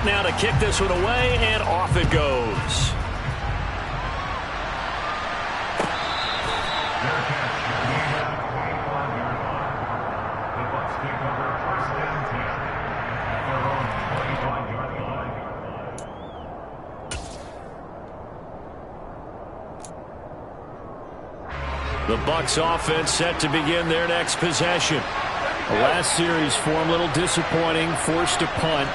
set now to kick this one away, and off it goes. The Bucs offense set to begin their next possession. The last series form a little disappointing, forced to punt.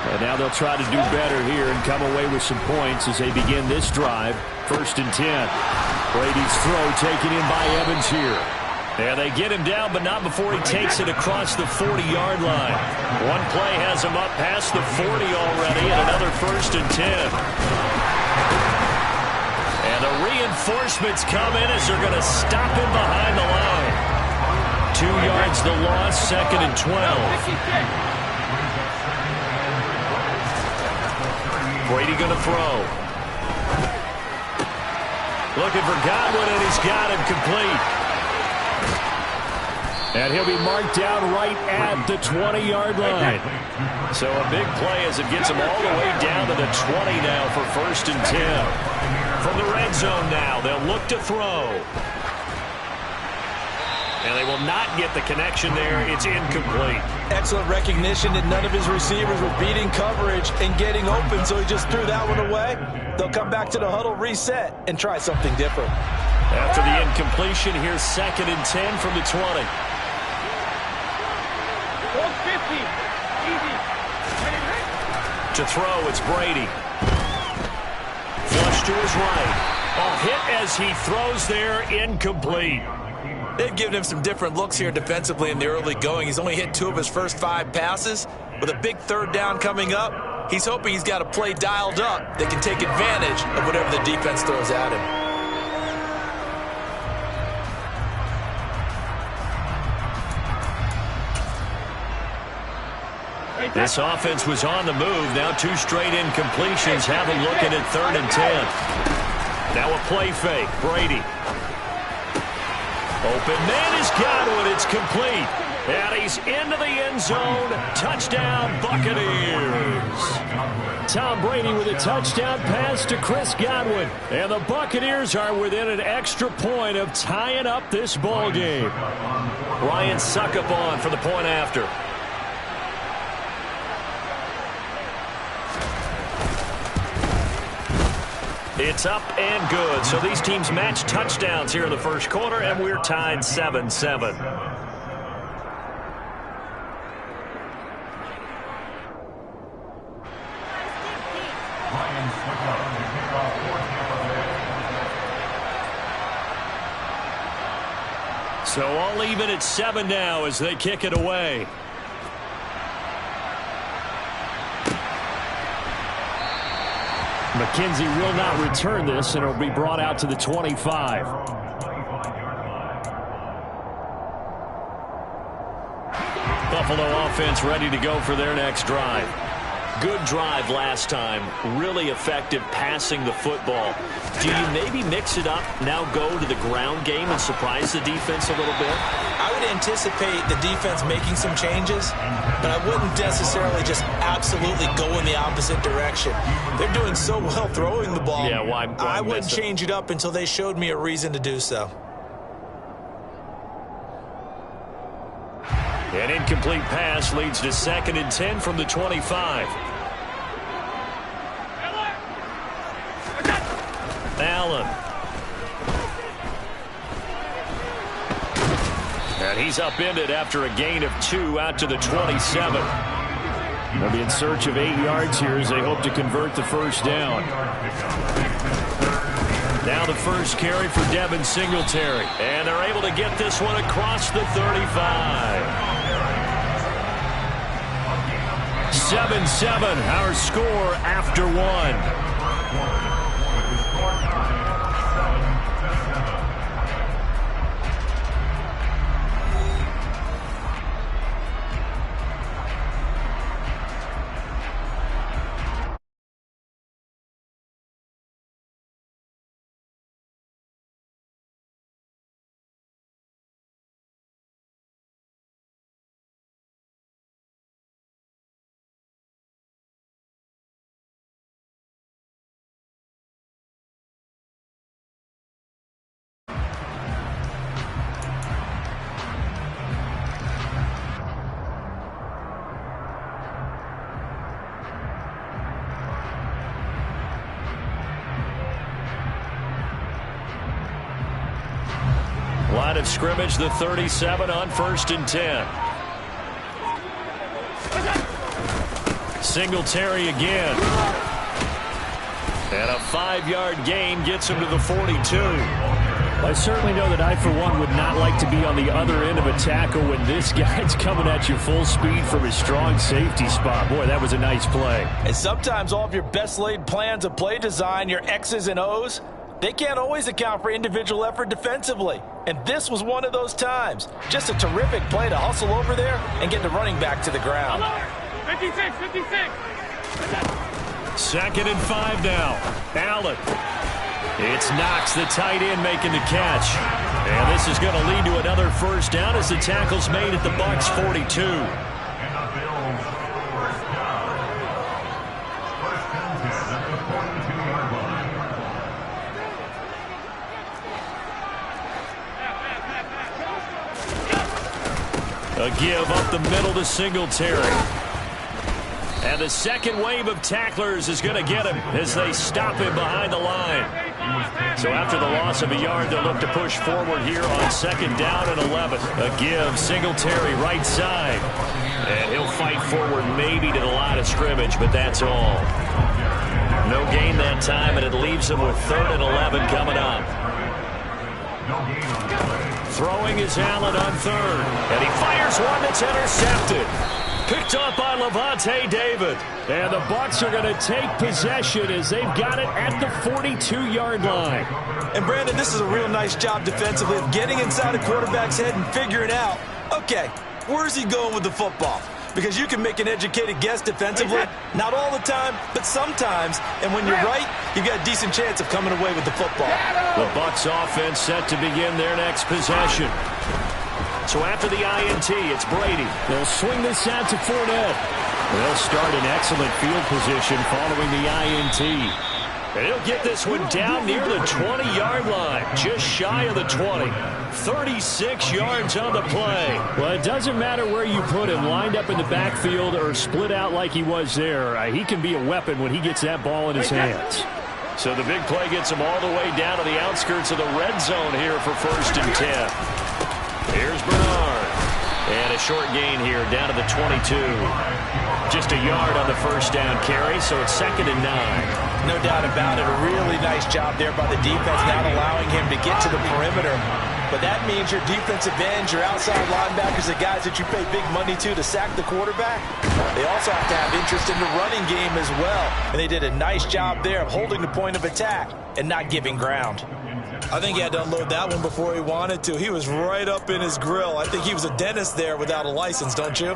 And now they'll try to do better here and come away with some points as they begin this drive. 1st and 10. Brady's throw taken in by Evans here. And they get him down, but not before he takes it across the 40-yard line. One play has him up past the 40 already, and another 1st and 10. And the reinforcements come in as they're going to stop him behind the line. 2 yards the loss, 2nd and 12. Brady going to throw. Looking for Godwin, and he's got him complete. And he'll be marked down right at the 20-yard line. So a big play as it gets him all the way down to the 20 now for 1st and 10. From the red zone now, they'll look to throw. And they will not get the connection there. It's incomplete. Excellent recognition that none of his receivers were beating coverage and getting open, so he just threw that one away. They'll come back to the huddle, reset, and try something different. After the incompletion, here's 2nd and 10 from the 20. 150. Easy. To throw, it's Brady. Flush to his right. Hit as he throws there, incomplete. They've given him some different looks here defensively in the early going. He's only hit 2 of his first 5 passes. With a big 3rd down coming up, he's hoping he's got a play dialed up that can take advantage of whatever the defense throws at him. This offense was on the move. Now 2 straight incompletions have them looking at 3rd and 10. Now a play fake. Brady. Open man is Godwin. It's complete. And he's into the end zone. Touchdown, Buccaneers. Tom Brady with a touchdown pass to Chris Godwin. And the Buccaneers are within an extra point of tying up this ball game. Ryan Succop on for the point after. It's up and good. So these teams match touchdowns here in the first quarter, and we're tied 7-7. So all even at 7 now as they kick it away. McKenzie will not return this, and it'll be brought out to the 25. Buffalo offense ready to go for their next drive. Good drive last time. Really effective passing the football. Do you maybe mix it up, now go to the ground game and surprise the defense a little bit? I would anticipate the defense making some changes, but I wouldn't necessarily just absolutely go in the opposite direction. They're doing so well throwing the ball. Yeah, why I wouldn't change it up until they showed me a reason to do so. An incomplete pass leads to 2nd and 10 from the 25. Allen. And he's upended after a gain of 2 out to the 27. They'll be in search of 8 yards here as they hope to convert the first down. Now the first carry for Devin Singletary. And they're able to get this one across the 35. 7-7, our score after 1. Line of scrimmage, the 37 on 1st and 10. Singletary again. And a 5-yard gain gets him to the 42. I certainly know that I, for one, would not like to be on the other end of a tackle when this guy's coming at you full speed from his strong safety spot. Boy, that was a nice play. And sometimes all of your best laid plans of play design, your X's and O's, they can't always account for individual effort defensively. And this was one of those times. Just a terrific play to hustle over there and get the running back to the ground. 56, 56. 2nd and 5 now. Allen. It's Knox, the tight end, making the catch. And this is going to lead to another first down as the tackle's made at the Bucs 42. A give up the middle to Singletary. And the second wave of tacklers is going to get him as they stop him behind the line. So after the loss of a yard, they'll look to push forward here on 2nd down and 11. A give, Singletary right side. And he'll fight forward maybe to the line of scrimmage, but that's all. No gain that time, and it leaves him with 3rd and 11 coming up. Throwing is Allen on 3rd. And he fires one that's intercepted. Picked up by Lavonte David. And the Bucs are going to take possession as they've got it at the 42-yard line. And Brandon, this is a real nice job defensively of getting inside a quarterback's head and figuring out, okay, where's he going with the football? Because you can make an educated guess defensively, not all the time, but sometimes. And when you're right, you've got a decent chance of coming away with the football. The Bucs offense set to begin their next possession. So after the INT, it's Brady. They'll swing this out to Fournette. They'll start in excellent field position following the INT. And he'll get this one down near the 20-yard line, just shy of the 20. 36 yards on the play. Well, it doesn't matter where you put him, lined up in the backfield or split out like he was there. He can be a weapon when he gets that ball in his hands. So the big play gets him all the way down to the outskirts of the red zone here for 1st and 10. Here's Bernard. And a short gain here down to the 22. Just a yard on the first down carry, so it's 2nd and 9. No doubt about it. A really nice job there by the defense, not allowing him to get to the perimeter. But that means your defensive ends, your outside linebackers, the guys that you pay big money to sack the quarterback, they also have to have interest in the running game as well. And they did a nice job there of holding the point of attack and not giving ground. I think he had to unload that one before he wanted to. He was right up in his grill. I think he was a dentist there without a license, don't you?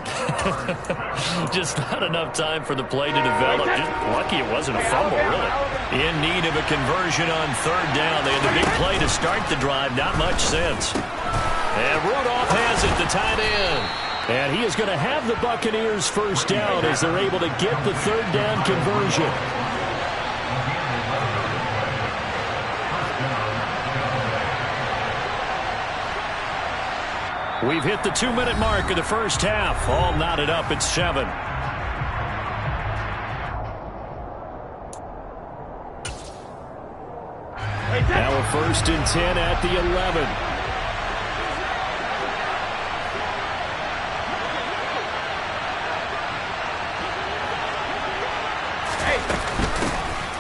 Just not enough time for the play to develop. Just lucky it wasn't a fumble, really. In need of a conversion on 3rd down. They had the big play to start the drive. Not much sense. And Rudolph has it, the tight end. And he is going to have the Buccaneers first down as they're able to get the 3rd down conversion. We've hit the 2-minute mark of the first half. All knotted up at 7. Now a 1st and 10 at the 11.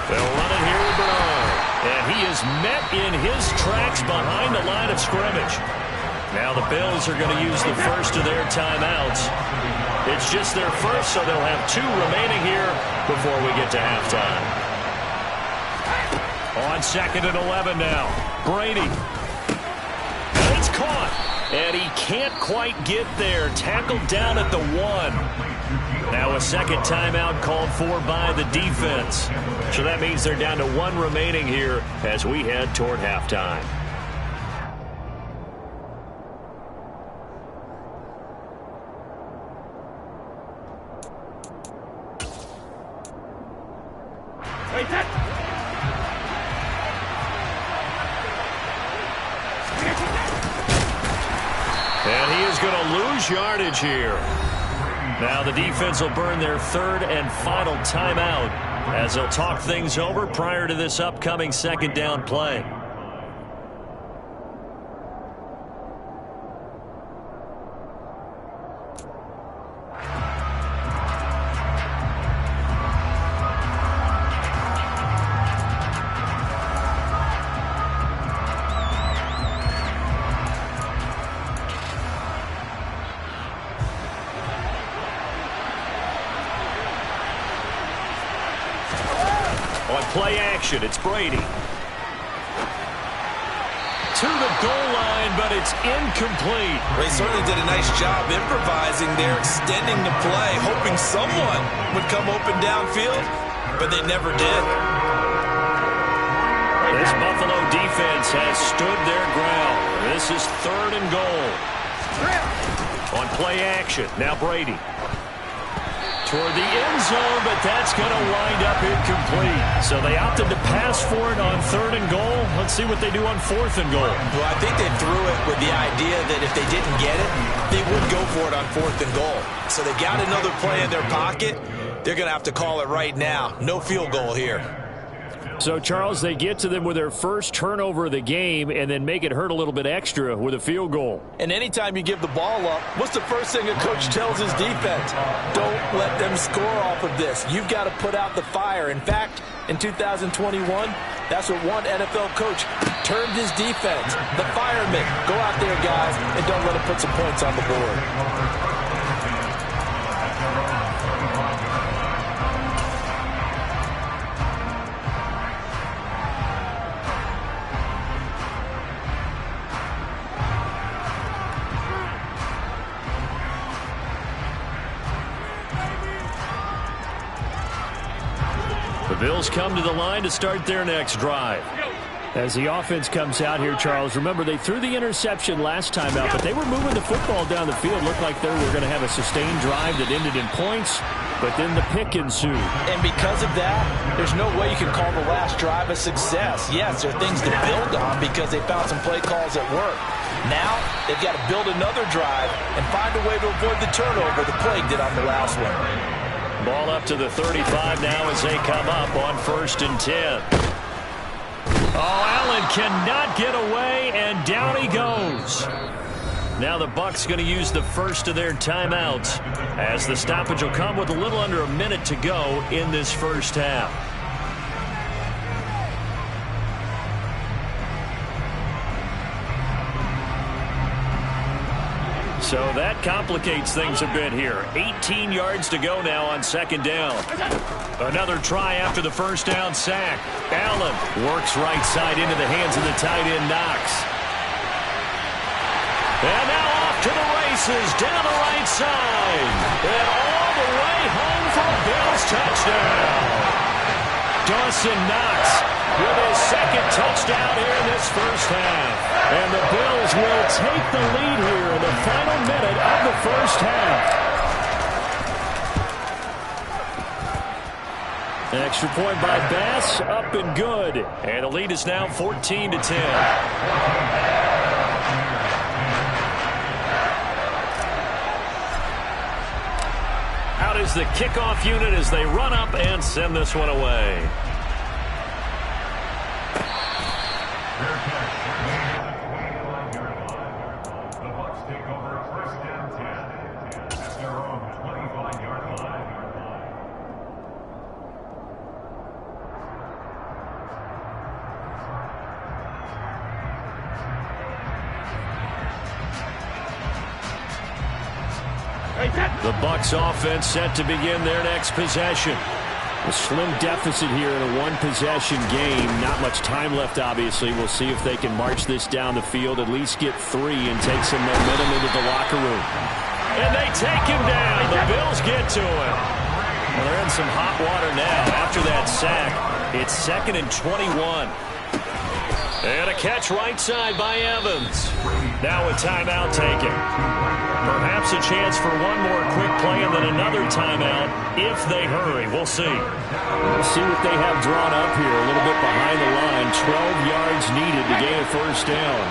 They'll run it here with Bernard. And he is met in his tracks behind the line of scrimmage. Now the Bills are going to use the first of their timeouts. It's just their first, so they'll have 2 remaining here before we get to halftime. On 2nd and 11 now. Brady. And it's caught. And he can't quite get there. Tackled down at the 1. Now a second timeout called for by the defense. So that means they're down to 1 remaining here as we head toward halftime. And he is going to lose yardage here. Now the defense will burn their 3rd and final timeout as they'll talk things over prior to this upcoming 2nd down play. action. It's Brady. To the goal line, but it's incomplete. They certainly did a nice job improvising there, extending the play, hoping someone would come open downfield, but they never did. This Buffalo defense has stood their ground. This is 3rd and goal. On play action, now Brady. Toward the end zone, but that's going to wind up incomplete. So they opted to pass for it on 3rd and goal. Let's see what they do on 4th and goal. Well, I think they threw it with the idea that if they didn't get it, they would go for it on 4th and goal. So they got another play in their pocket. They're going to have to call it right now. No field goal here. So, Charles, they get to them with their first turnover of the game and then make it hurt a little bit extra with a field goal. And anytime you give the ball up, what's the first thing a coach tells his defense? Don't let them score off of this. You've got to put out the fire. In fact, in 2021, that's what one NFL coach termed his defense. The firemen. Go out there, guys, and don't let them put some points on the board. The Bills come to the line to start their next drive. As the offense comes out here, Charles, remember they threw the interception last time out, but they were moving the football down the field. Looked like they were going to have a sustained drive that ended in points, but then the pick ensued. And because of that, there's no way you can call the last drive a success. Yes, there are things to build on because they found some play calls that work. Now, they've got to build another drive and find a way to avoid the turnover the play did on the last one. Ball up to the 35 now as they come up on 1st and 10. Oh, Allen cannot get away, and down he goes. Now the Bucs going to use the first of their timeouts as the stoppage will come with a little under a minute to go in this first half. So that complicates things a bit here. 18 yards to go now on 2nd down. Another try after the first down sack. Allen works right side into the hands of the tight end Knox. And now off to the races down the right side. And all the way home for a Bills touchdown. Dawson Knox with his 2nd touchdown here in this first half. And the Bills will take the lead here in the final minute of the first half. An extra point by Bass, up and good. And the lead is now 14-10. Out is the kickoff unit as they run up and send this one away. The Bucs offense set to begin their next possession. A slim deficit here in a one-possession game. Not much time left, obviously. We'll see if they can march this down the field, at least get 3 and take some momentum into the locker room. And they take him down. The Bills get to him. Well, they're in some hot water now after that sack. It's 2nd and 21. And a catch right side by Evans. Now a timeout taken. Perhaps a chance for one more quick play and then another timeout if they hurry. We'll see. We'll see what they have drawn up here. A little bit behind the line. 12 yards needed to gain a first down.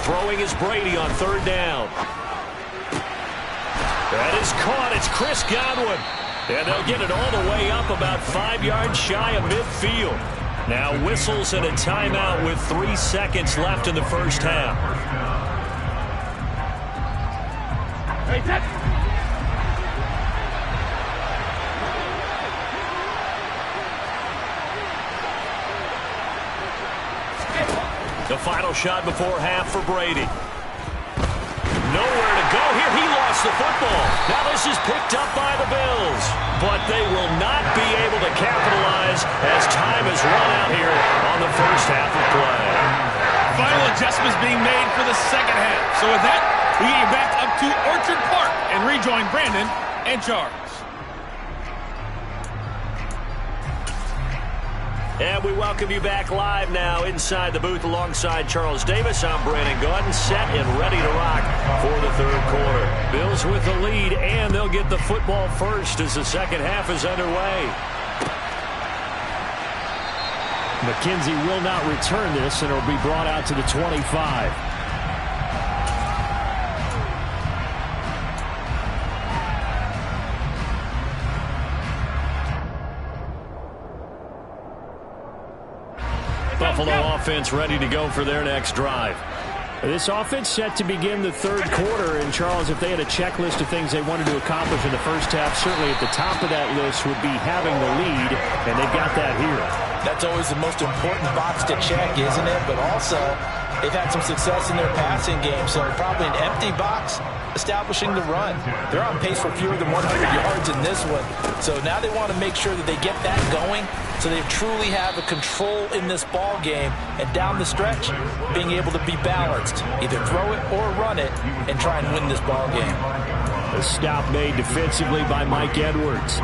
Throwing is Brady on 3rd down. That is caught. It's Chris Godwin. And they'll get it all the way up about 5 yards shy of midfield. Now whistles and a timeout with 3 seconds left in the first half. The final shot before half for Brady. Nowhere to go here. He lost the football. Now this is picked up by the Bills. But they will not be able to capitalize as time has run out here on the first half of play. Final adjustments being made for the second half. So with that, we get you back up to Orchard Park and rejoin Brandon and Charles. And we welcome you back live now inside the booth alongside Charles Davis. I'm Brandon Gaudin, set and ready to rock for the third quarter. Bills with the lead, and they'll get the football first as the second half is underway. McKenzie will not return this, and it'll be brought out to the 25. Buffalo offense ready to go for their next drive. This offense set to begin the third quarter. And, Charles, if they had a checklist of things they wanted to accomplish in the first half, certainly at the top of that list would be having the lead, and they've got that here. That's always the most important box to check, isn't it? But also, they've had some success in their passing game, so probably an empty box establishing the run. They're on pace for fewer than 100 yards in this one. So now they want to make sure that they get that going so they truly have a control in this ball game, and down the stretch, being able to be balanced. Either throw it or run it and try and win this ball game. A stop made defensively by Mike Edwards.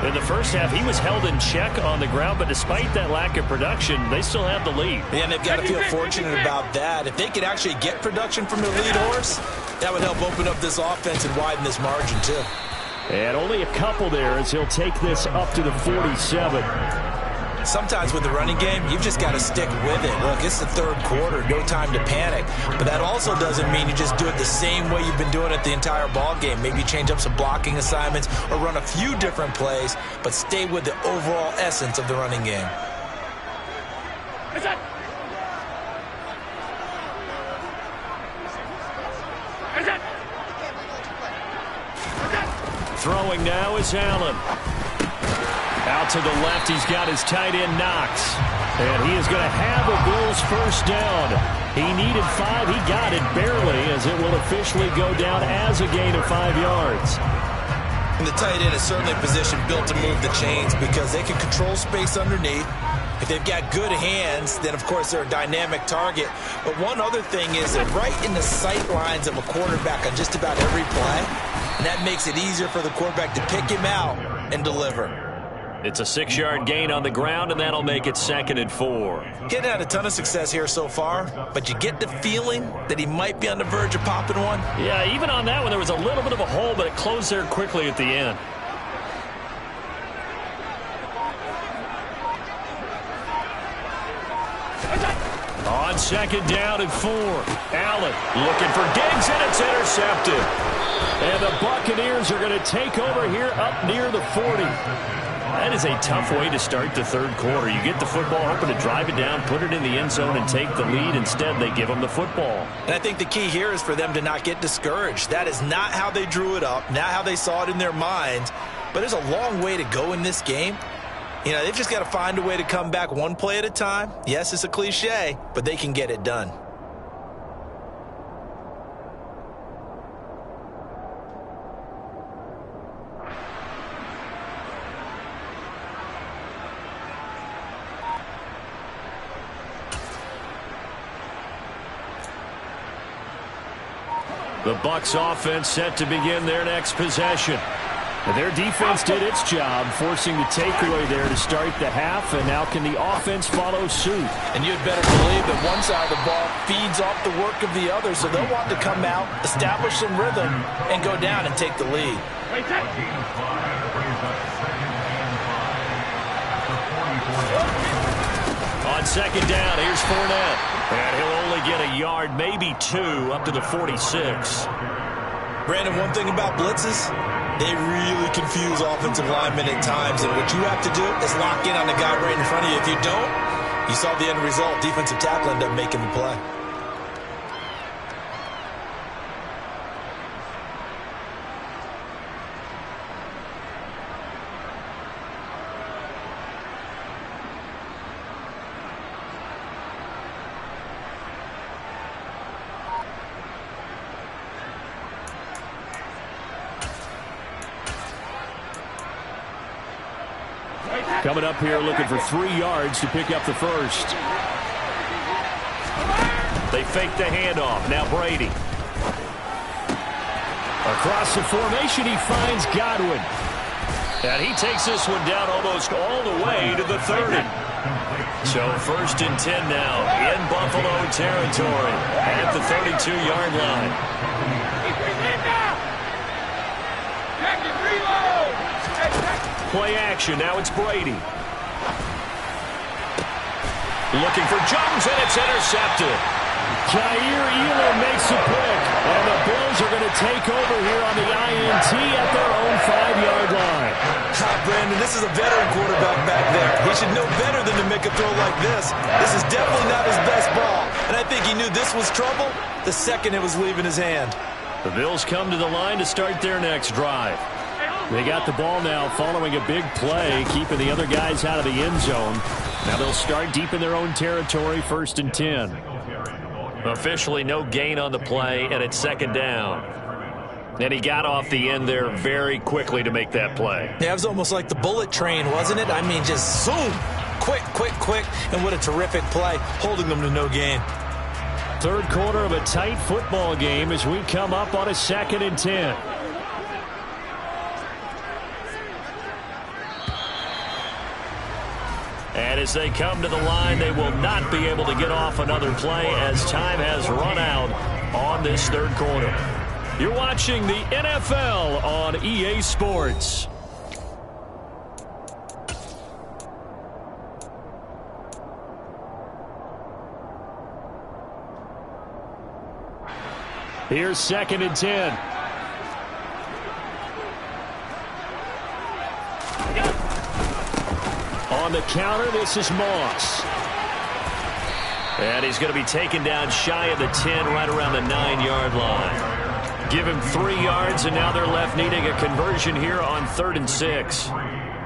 In the first half, he was held in check on the ground, but despite that lack of production, they still have the lead. Yeah, and they've got to feel fortunate about that. If they could actually get production from their lead horse, that would help open up this offense and widen this margin, too. And only a couple there as he'll take this up to the 47. Sometimes with the running game, you've just got to stick with it. Look, it's the third quarter, no time to panic. But that also doesn't mean you just do it the same way you've been doing it the entire ball game. Maybe change up some blocking assignments or run a few different plays, but stay with the overall essence of the running game. Throwing now is Allen. Out to the left, he's got his tight end Knox. And he is going to have a Bills first down. He needed 5. He got it barely, as it will officially go down as a gain of 5 yards. And the tight end is certainly a position built to move the chains because they can control space underneath. If they've got good hands, then, of course, they're a dynamic target. But one other thing is they're right in the sight lines of a quarterback on just about every play. And that makes it easier for the quarterback to pick him out and deliver. It's a 6-yard gain on the ground, and that'll make it 2nd and 4. Getting had a ton of success here so far, but you get the feeling that he might be on the verge of popping one. Yeah, even on that one, there was a little bit of a hole, but it closed there quickly at the end. On 2nd down and 4. Allen looking for Diggs, and it's intercepted. And the Buccaneers are going to take over here up near the 40. That is a tough way to start the third quarter. You get the football, hoping to drive it down, put it in the end zone, and take the lead. Instead, they give them the football. And I think the key here is for them to not get discouraged. That is not how they drew it up, not how they saw it in their minds. But there's a long way to go in this game. You know, they've just got to find a way to come back one play at a time. Yes, it's a cliche, but they can get it done. The Bucs offense set to begin their next possession. Their defense did its job, forcing the takeaway there to start the half, and now can the offense follow suit? And you'd better believe that one side of the ball feeds off the work of the other, so they'll want to come out, establish some rhythm, and go down and take the lead. On 2nd down, here's Fournette. And he'll only get a yard, maybe 2, up to the 46. Brandon, one thing about blitzes, they really confuse offensive linemen at times, and what you have to do is lock in on the guy right in front of you. If you don't, you saw the end result. Defensive tackle ended up making the play. Coming up here looking for 3 yards to pick up the first. They fake the handoff. Now Brady. Across the formation, he finds Godwin. And he takes this one down almost all the way to the 30. So 1st and 10 now in Buffalo territory at the 32-yard line. Play action. Now it's Brady. Looking for Jones, and it's intercepted. Jair Elam makes a pick, and the Bills are going to take over here on the INT at their own 5-yard line. Brandon, this is a veteran quarterback back there. He should know better than to make a throw like this. This is definitely not his best ball, and I think he knew this was trouble the second it was leaving his hand. The Bills come to the line to start their next drive. They got the ball now following a big play, keeping the other guys out of the end zone. Now they'll start deep in their own territory, 1st and 10. Officially no gain on the play, and it's 2nd down. And he got off the end there very quickly to make that play. Yeah, it was almost like the bullet train, wasn't it? I mean, just zoom. Quick, quick, quick. And what a terrific play, holding them to no gain. 3rd quarter of a tight football game as we come up on a 2nd and 10. And as they come to the line, they will not be able to get off another play as time has run out on this 3rd quarter. You're watching the NFL on EA Sports. Here's 2nd and 10. On the counter, this is Moss. And he's going to be taken down shy of the 10, right around the 9-yard line. Give him 3 yards, and now they're left needing a conversion here on 3rd and 6.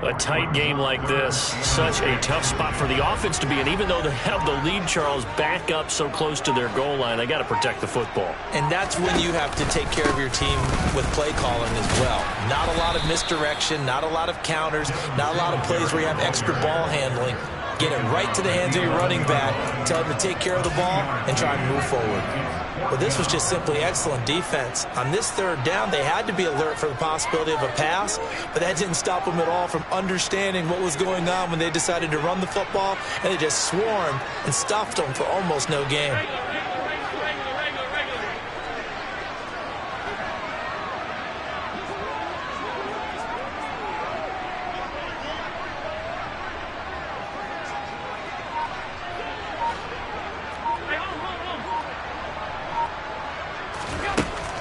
A tight game like this, such a tough spot for the offense to be in. Even though they have the lead, Charles, back up so close to their goal line, they got to protect the football. And that's when you have to take care of your team with play calling as well. Not a lot of misdirection, not a lot of counters, not a lot of plays where you have extra ball handling. Get it right to the hands of your running back, tell him to take care of the ball, and try and move forward. But this was just simply excellent defense. On this 3rd down, they had to be alert for the possibility of a pass, but that didn't stop them at all from understanding what was going on when they decided to run the football, and they just swarmed and stuffed them for almost no gain.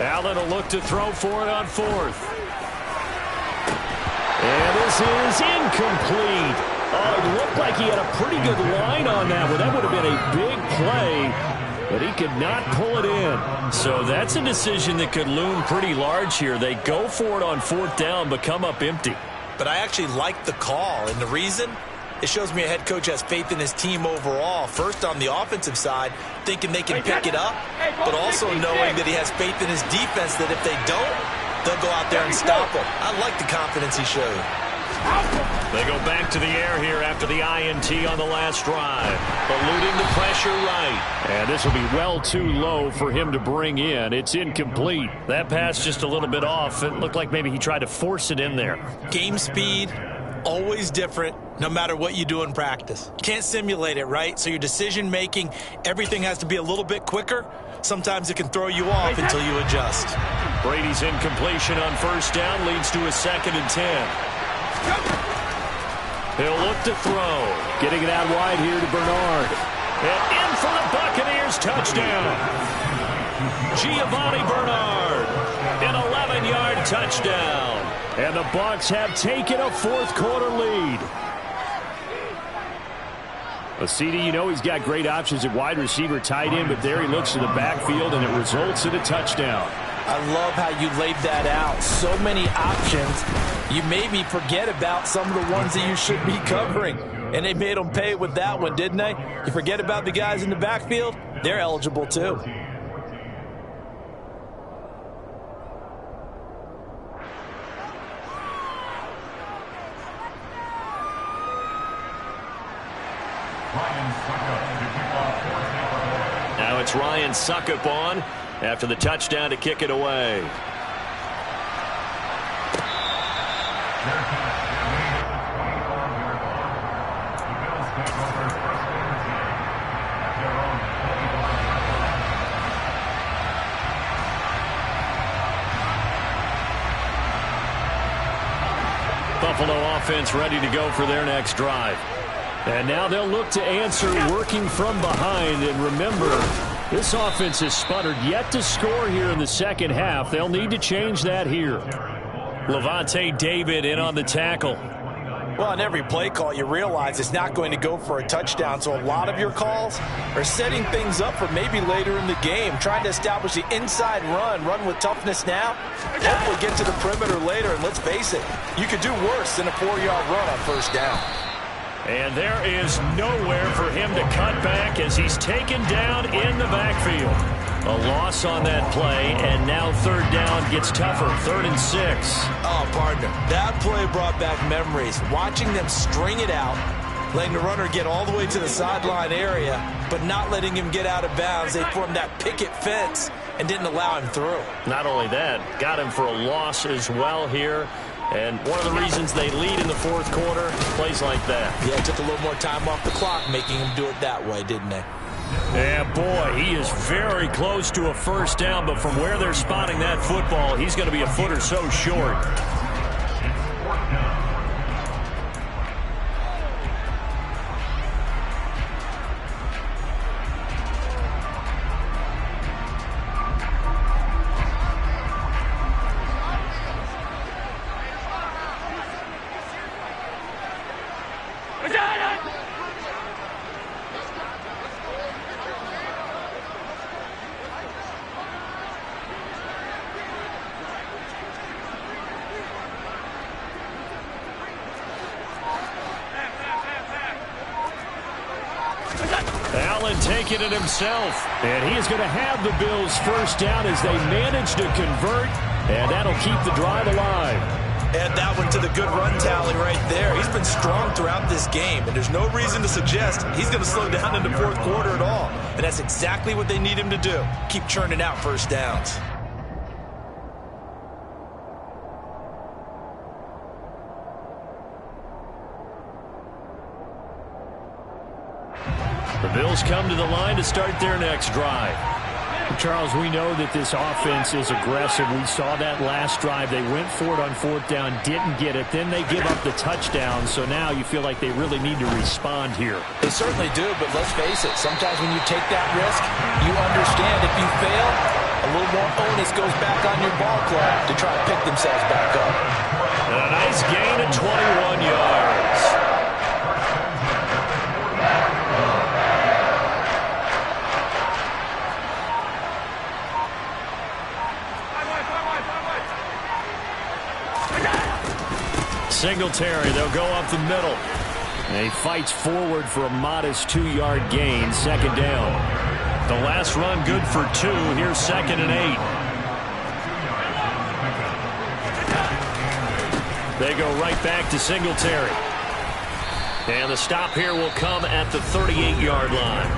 Allen will look to throw for it on 4th. And this is incomplete. Oh, it looked like he had a pretty good line on that one. That would have been a big play, but he could not pull it in. So that's a decision that could loom pretty large here. They go for it on 4th down, but come up empty. But I actually like the call, and the reason? It shows me a head coach has faith in his team overall. First on the offensive side, thinking they can pick it up, but also knowing that he has faith in his defense that if they don't, they'll go out there and stop him. I like the confidence he showed. They go back to the air here after the INT on the last drive. Eluding the pressure right. And this will be well too low for him to bring in. It's incomplete. That pass just a little bit off. It looked like maybe he tried to force it in there. Game speed, always different, no matter what you do in practice. You can't simulate it, right? So your decision-making, everything has to be a little bit quicker. Sometimes it can throw you off until you adjust. Brady's incompletion on 1st down leads to a 2nd and 10. He'll look to throw. Getting it out wide here to Bernard. And in for the Buccaneers touchdown. Giovanni Bernard. An 11-yard touchdown. And the Bucs have taken a 4th quarter lead. A CD, you know he's got great options at wide receiver, tight end, but there he looks to the backfield, and it results in a touchdown. I love how you laid that out. So many options. You made me forget about some of the ones that you should be covering. And they made them pay with that one, didn't they? You forget about the guys in the backfield, they're eligible too. Now it's Ryan Suckup on after the touchdown to kick it away. Buffalo offense ready to go for their next drive. And now they'll look to answer working from behind. And remember, this offense has sputtered yet to score here in the second half. They'll need to change that here. Lavonte David in on the tackle. Well, on every play call, you realize it's not going to go for a touchdown. So a lot of your calls are setting things up for maybe later in the game, trying to establish the inside run with toughness now, hopefully get to the perimeter later. And let's face it, you could do worse than a 4-yard run on first down. And there is nowhere for him to cut back as he's taken down in the backfield. A loss on that play, and now third down gets tougher, 3rd and 6. Oh, partner, that play brought back memories. Watching them string it out, letting the runner get all the way to the sideline area, but not letting him get out of bounds. They formed that picket fence and didn't allow him through. Not only that, got him for a loss as well here. And one of the reasons they lead in the fourth quarter, plays like that. Yeah, it took a little more time off the clock, making him do it that way, didn't they? Yeah, boy, he is very close to a first down, but from where they're spotting that football, he's going to be a foot or so short. Allen taking it himself, and he is going to have the Bills first down as they manage to convert, and that'll keep the drive alive. Add that one to the good run tally right there. He's been strong throughout this game, and there's no reason to suggest he's going to slow down in the fourth quarter at all. And that's exactly what they need him to do. Keep churning out first downs. The Bills come to the line to start their next drive. Charles, we know that this offense is aggressive. We saw that last drive. They went for it on fourth down, didn't get it. Then they give up the touchdown. So now you feel like they really need to respond here. They certainly do, but let's face it. Sometimes when you take that risk, you understand if you fail, a little more onus goes back on your ball club to try to pick themselves back up. And a nice gain of 21 yards. Singletary, they'll go up the middle. And he fights forward for a modest 2-yard gain, second down. The last run good for 2. Here's 2nd and 8. They go right back to Singletary. And the stop here will come at the 38-yard line.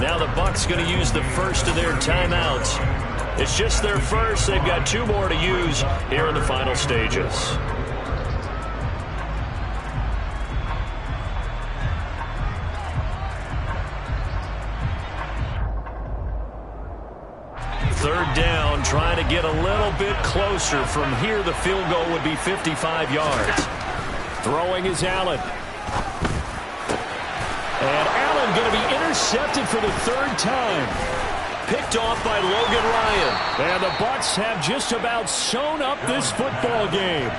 Now the Bucs going to use the first of their timeouts. It's just their first. They've got 2 more to use here in the final stages. Third down, trying to get a little bit closer. From here, the field goal would be 55 yards. Throwing is Allen. And Allen going to be intercepted for the 3rd time. Picked off by Logan Ryan. And the Bucs have just about sewn up this football game.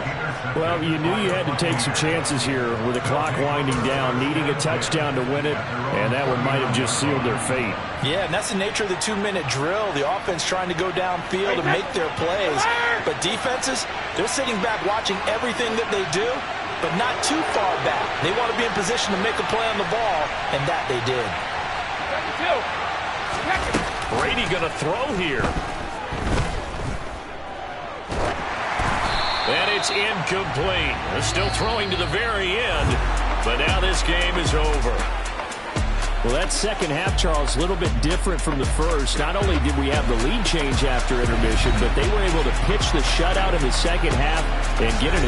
Well, you knew you had to take some chances here with the clock winding down, needing a touchdown to win it, and that one might have just sealed their fate. Yeah, and that's the nature of the 2-minute drill. The offense trying to go downfield and make their plays. But defenses, they're sitting back watching everything that they do, but not too far back. They want to be in position to make a play on the ball, and that they did. Brady going to throw here. And it's incomplete. They're still throwing to the very end, but now this game is over. Well, that second half, Charles, a little bit different from the first. Not only did we have the lead change after intermission, but they were able to pitch the shutout in the second half and get an